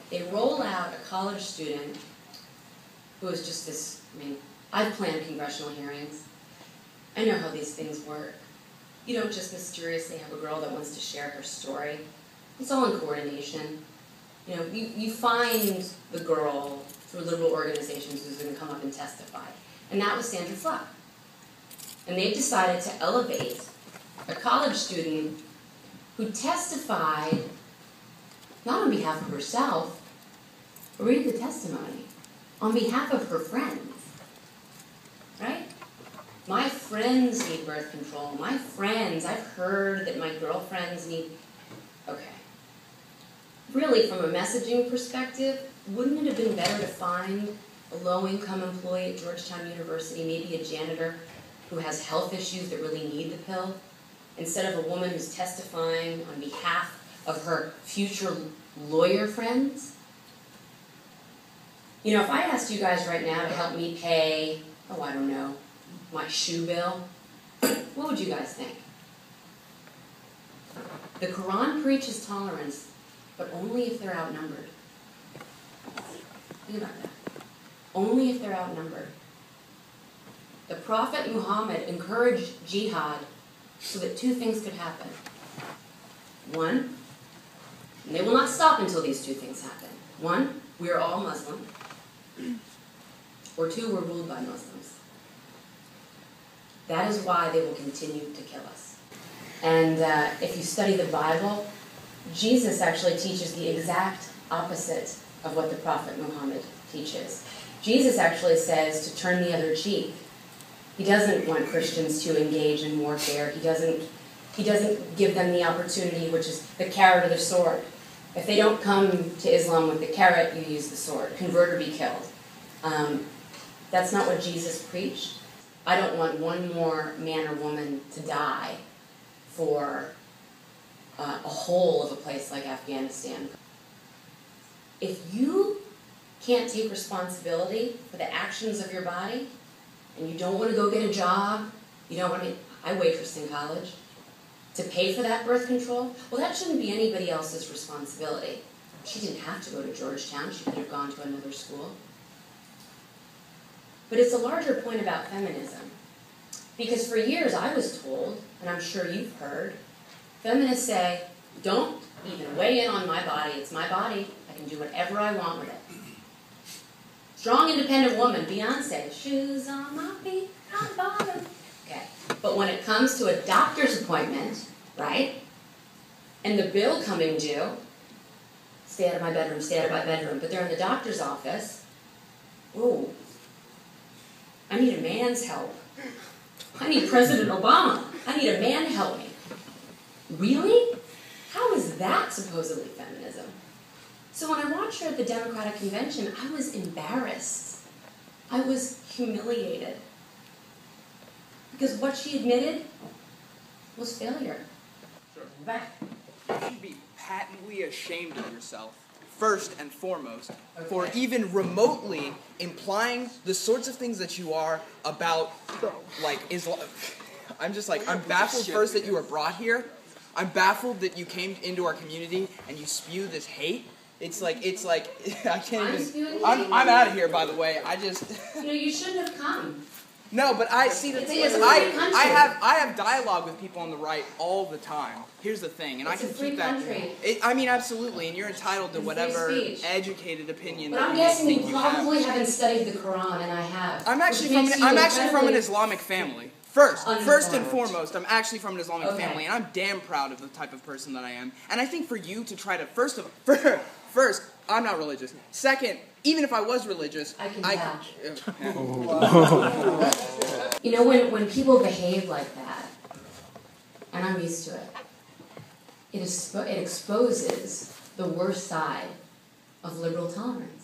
they roll out a college student who is just this, I've planned congressional hearings. I know how these things work. You don't just mysteriously have a girl that wants to share her story. It's all in coordination. You find the girl through liberal organizations who's going to come up and testify. And that was Sandra Fluck. And they decided to elevate a college student who testified not on behalf of herself, but read the testimony, on behalf of her friends, right? My friends need birth control. My friends, I've heard that my girlfriends need, okay. Really, from a messaging perspective, wouldn't it have been better to find a low-income employee at Georgetown University, maybe a janitor who has health issues that really need the pill, instead of a woman who's testifying on behalf of her future lawyer friends? If I asked you guys right now to help me pay, I don't know, my shoe bill, what would you guys think? The Quran preaches tolerance, but only if they're outnumbered. Think about that. Only if they're outnumbered. The Prophet Muhammad encouraged jihad so that two things could happen. One, and they will not stop until these two things happen. One, we are all Muslim. Or two, we're ruled by Muslims. That is why they will continue to kill us. And if you study the Bible, Jesus actually teaches the exact opposite of what the Prophet Muhammad teaches. Jesus actually says to turn the other cheek. He doesn't want Christians to engage in warfare. He doesn't give them the opportunity, which is the carrot or the sword. If they don't come to Islam with the carrot, you use the sword. Convert or be killed. That's not what Jesus preached. I don't want one more man or woman to die for a whole of a place like Afghanistan. If you can't take responsibility for the actions of your body, and you don't want to go get a job, I waitressed in college, to pay for that birth control, well, that shouldn't be anybody else's responsibility. She didn't have to go to Georgetown. She could have gone to another school. But it's a larger point about feminism. Because for years I was told, and I'm sure you've heard, feminists say, don't even weigh in on my body. It's my body. I can do whatever I want with it. Strong, independent woman, Beyonce, shoes on my feet, not bothered. Okay. But when it comes to a doctor's appointment, right, and the bill coming due, stay out of my bedroom, stay out of my bedroom, but they're in the doctor's office, ooh, I need a man's help. I need President Obama. I need a man to help me. Really? How is that supposedly feminism? So when I watched her at the Democratic Convention, I was embarrassed. I was humiliated. Because what she admitted was failure. Sure. You should be patently ashamed of yourself, first and foremost, for even remotely implying the sorts of things that you are about, like, Islam. I'm baffled first that you were brought here. I'm baffled that you came into our community and you spew this hate. It's like, I can't even, I'm out of here, by the way. You shouldn't have come. No, but the thing is, I have dialogue with people on the right all the time. Here's the thing, and I can keep that. Absolutely, and you're entitled to whatever educated opinion that you think you have. But I'm guessing you probably haven't studied the Quran, and I have. I'm actually from an Islamic family. First and foremost, I'm actually from an Islamic family, and I'm damn proud of the type of person that I am. And I think for you to try to first, I'm not religious. Second, even if I was religious, I can vouch. When people behave like that, and I'm used to it, it exposes the worst side of liberal tolerance.